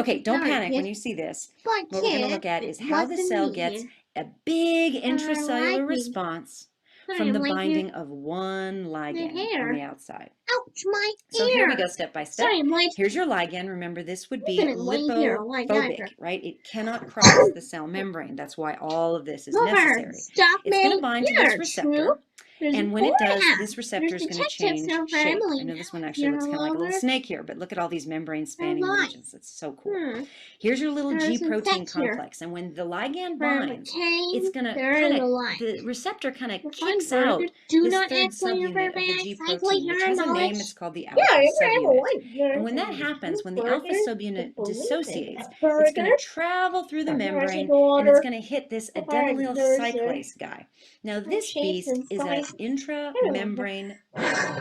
Okay, don't panic when you see this. What we're going to look at is how the cell gets a big intracellular response from the binding of one ligand on the outside. Ouch, my So ear. here we go step by step. Sorry, I'm late. Here's your ligand. Remember, this would be Gonna lay here like that. lipophobic, right? It cannot cross the cell membrane. That's why all of this is necessary. Stop It's going to bind to this receptor. And when it does, this receptor is going to change shape. I know this one actually looks kind of like a little snake here, but look at all these membrane-spanning regions. It's so cool. Here's your little G protein complex. And when the ligand binds, it's going to the receptor kind of kicks out this third subunit of the G protein, which has a name. It's called the alpha subunit. And when that happens, when the alpha subunit dissociates, it's going to travel through the membrane and it's going to hit this adenylyl cyclase guy. Now, this beast is an intramembrane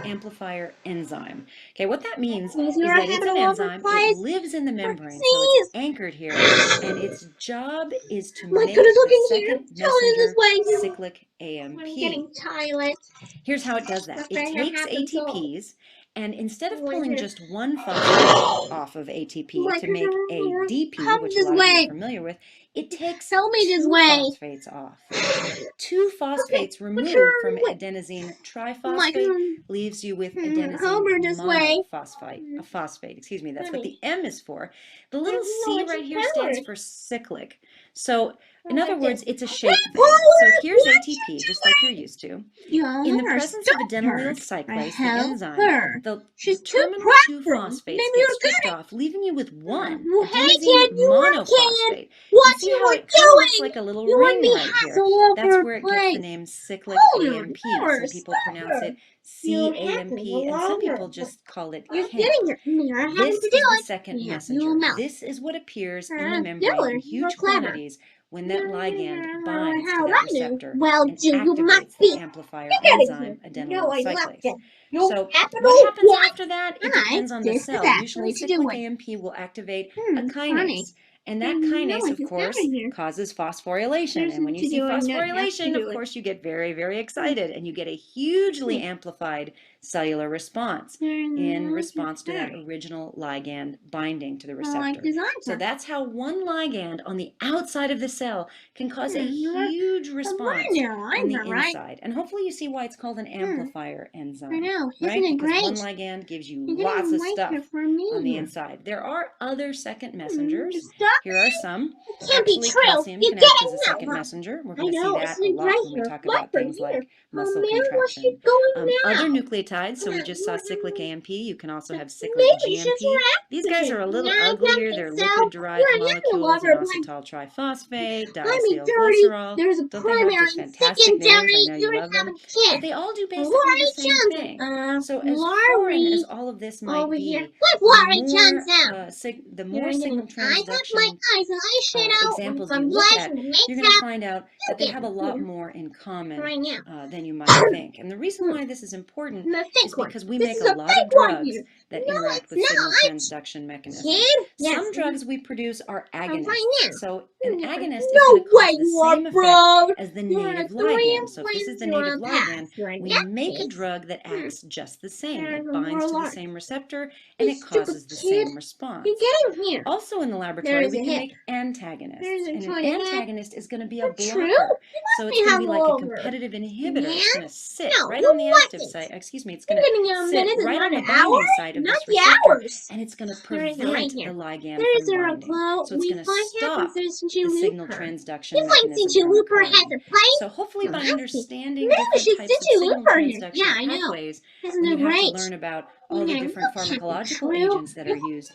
amplifier enzyme. Okay, what that means is that it's an enzyme. It lives in the membrane, so it's anchored here, and its job is to make the second messenger cyclic AMP. Here's how it does that. It takes ATPs, and instead of pulling just one phosphate off of ATP to make ADP, which a lot of you are familiar with, it takes two phosphates off. Two phosphates removed from adenosine triphosphate leaves you with adenosine monophosphate. That's what the M is for. The little C right here stands for cyclic. So, in other words, it's a shape thing. So here's ATP, just like you're used to. In the presence of adenylyl cyclase, the enzyme, the terminal two phosphates get stripped off, leaving you with one adenosine monophosphate. You see how it kind of looks like a little ring right here? That's where it gets the name cyclic AMP. Some people pronounce it CAMP, and some people just call it CAMP. This is the second messenger. This is what appears in the membrane in huge quantities when that ligand binds to that receptor and activates the amplifier enzyme adenylyl cyclase. So what happens after that? It depends on the cell. Usually cyclic AMP will activate a kinase. And that kinase, of course, causes phosphorylation. And when you see phosphorylation, of course, you get very, very excited. And you get a hugely amplified cellular response in response to that original ligand binding to the receptor. So that's how one ligand on the outside of the cell can cause a huge response on the inside. And hopefully you see why it's called an amplifier enzyme. I know, right? Because one ligand gives you lots of stuff on the inside. There are other second messengers. Here are some. Actually, calcium can act as a second messenger. We're going to see that a lot when we talk about things like muscle contraction. Other nucleotides, so we just saw cyclic AMP. You can also have cyclic GMP. These guys are a little uglier. They're lipid-derived molecules, inositol triphosphate, diacylglycerol. Don't they have just fantastic names? I know you love them. But they all do basically the same thing. So as foreign as all of this might be, the more signal transduction examples you look at, you're going to find out that they have a lot more in common than you might think. And the reason why this is important is because we make a lot of drugs that interact with signal transduction mechanisms. Some drugs we produce are agonists. So an agonist is going to cause the same effect as the native ligand. So if this is the native ligand, we make a drug that acts just the same. It binds to the same receptor and it causes the same response. Also in the laboratory, we can make antagonists. And an antagonist is going to be a blocker. So it's going to be like a competitive inhibitor. It's going to sit right on the active site. Excuse me, it's going to sit right on the binding site of this receptor. And it's going to prevent the ligand from binding. So it's going to stop the signal transduction mechanism from occurring. So hopefully by understanding different types of signal transduction pathways, when you have to learn about all the different pharmacological agents that are used,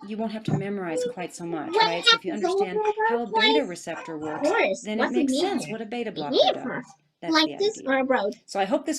you won't have to memorize quite so much, right? So if you understand how a beta receptor works, then it makes sense what a beta blocker does. That's the idea. So I hope this